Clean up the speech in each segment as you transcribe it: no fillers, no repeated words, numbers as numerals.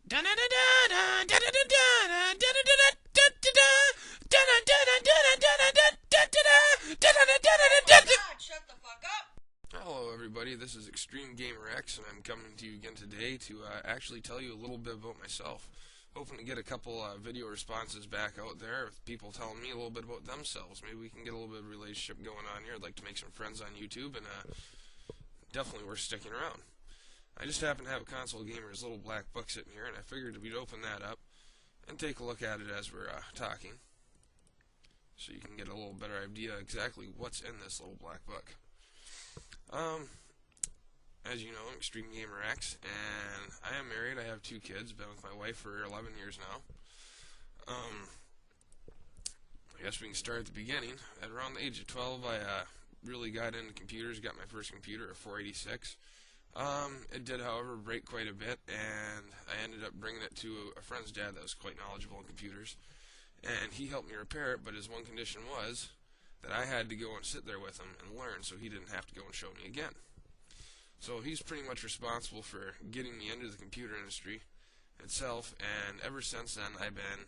Shut the fuck up! Hello everybody, this is XtremeGamerX, and I'm coming to you again today to actually tell you a little bit about myself. Hoping to get a couple video responses back out there with people telling me a little bit about themselves. Maybe we can get a little bit of relationship going on here. I'd like to make some friends on YouTube, and definitely worth sticking around. I just happen to have a Console Gamer's little black book sitting here, and I figured we'd open that up and take a look at it as we're talking, so you can get a little better idea exactly what's in this little black book. As you know, I'm XtremeGamerX, and I am married. I have 2 kids. Been with my wife for 11 years now. I guess we can start at the beginning. At around the age of 12, I really got into computers. Got my first computer, a 486. It did, however, break quite a bit, and I ended up bringing it to a friend's dad that was quite knowledgeable in computers. And he helped me repair it, but his one condition was that I had to go and sit there with him and learn, so he didn't have to go and show me again. So he's pretty much responsible for getting me into the computer industry itself, and ever since then I've been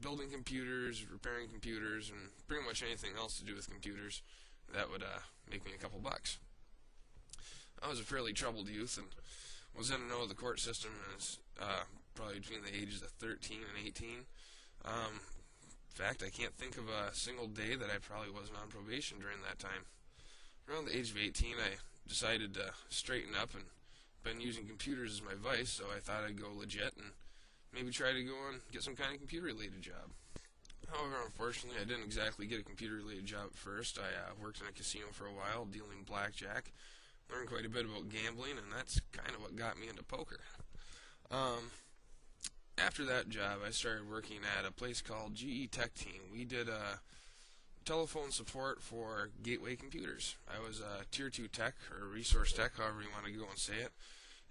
building computers, repairing computers, and pretty much anything else to do with computers that would make me a couple bucks. I was a fairly troubled youth and was in and out of the court system as probably between the ages of 13 and 18. In fact, I can't think of a single day that I probably wasn't on probation during that time. Around the age of 18, I decided to straighten up, and been using computers as my vice, so I thought I'd go legit and maybe try to go and get some kind of computer-related job. However, unfortunately, I didn't exactly get a computer-related job at first. I worked in a casino for a while, dealing blackjack, learned quite a bit about gambling, and that's kind of what got me into poker. After that job, I started working at a place called GE Tech Team. We did telephone support for Gateway computers. I was a Tier 2 tech, or resource tech, however you want to go and say it.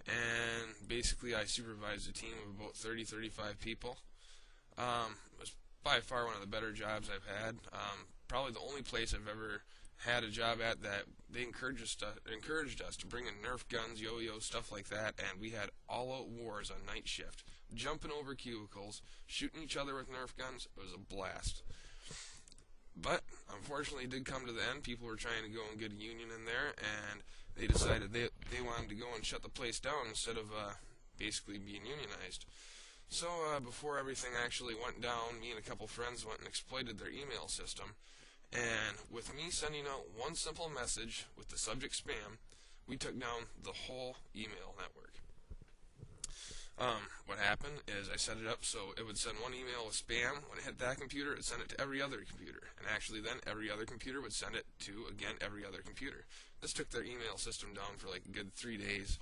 And basically I supervised a team of about 30-35 people. It was by far one of the better jobs I've had. Probably the only place I've ever had a job at that they encouraged us to bring in Nerf guns, yo-yos, stuff like that, and we had all-out wars on night shift. Jumping over cubicles, shooting each other with Nerf guns. It was a blast. But, unfortunately, it did come to the end. People were trying to go and get a union in there, and they decided they wanted to go and shut the place down instead of basically being unionized. So, before everything actually went down, me and a couple friends went and exploited their email system. And with me sending out one simple message with the subject spam, we took down the whole email network. What happened is I set it up so it would send one email with spam. When it hit that computer, it sent it to every other computer. And actually then every other computer would send it to, again, every other computer. This took their email system down for like a good 3 days.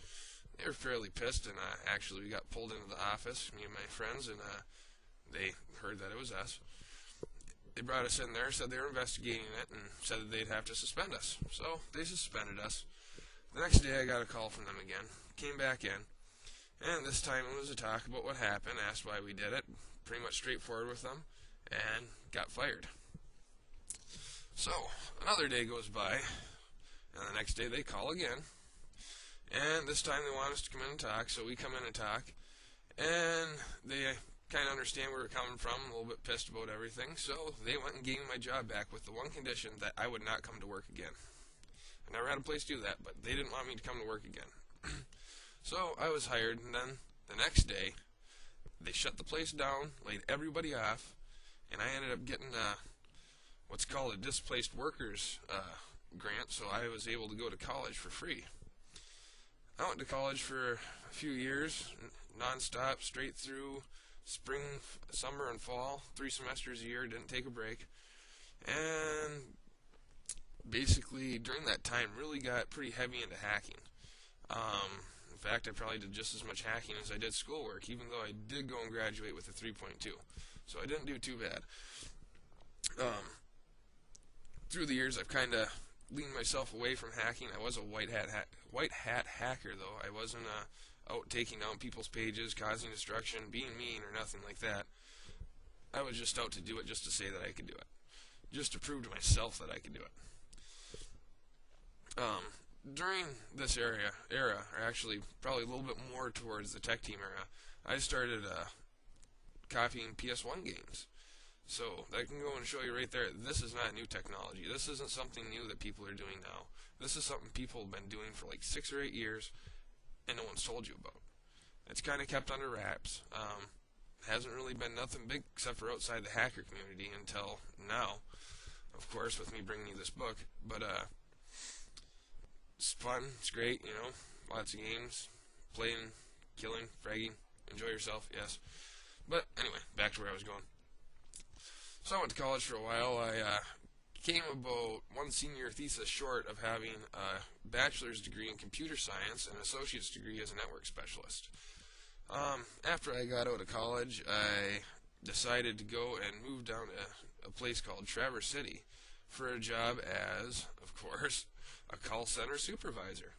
They were fairly pissed, and actually we got pulled into the office, me and my friends, and they heard that it was us. They brought us in there, said they were investigating it, and said that they'd have to suspend us. So they suspended us. The next day I got a call from them again. Came back in. And this time it was a talk about what happened, asked why we did it, pretty much straightforward with them, and got fired. So, another day goes by, and the next day they call again, and this time they want us to come in and talk, so we come in and talk, and they kind of understand where we're coming from, a little bit pissed about everything, so they went and gave me my job back with the one condition that I would not come to work again. I never had a place to do that, but they didn't want me to come to work again. So I was hired, and then the next day, they shut the place down, laid everybody off, and I ended up getting what's called a displaced workers grant, so I was able to go to college for free. I went to college for a few years, non-stop, straight through spring, summer, and fall, 3 semesters a year, didn't take a break, and basically during that time really got pretty heavy into hacking. In fact, I probably did just as much hacking as I did schoolwork, even though I did go and graduate with a 3.2. So I didn't do too bad. Through the years, I've kind of leaned myself away from hacking. I was a white hat hacker, though. I wasn't out taking down people's pages, causing destruction, being mean, or nothing like that. I was just out to do it just to say that I could do it. Just to prove to myself that I could do it. During this era, or actually probably a little bit more towards the tech team era, I started copying PS1 games. So that can go and show you right there, this is not new technology. This isn't something new that people are doing now. This is something people have been doing for like 6 or 8 years, and no one's told you about. It's kind of kept under wraps. Hasn't really been nothing big except for outside the hacker community until now, of course, with me bringing you this book. But it's fun, it's great, you know, lots of games, playing, killing, fragging, enjoy yourself, yes. But anyway, back to where I was going. So I went to college for a while. I came about one senior thesis short of having a bachelor's degree in computer science and an associate's degree as a network specialist. After I got out of college, I decided to go and move down to a place called Traverse City for a job as, of course, a call center supervisor.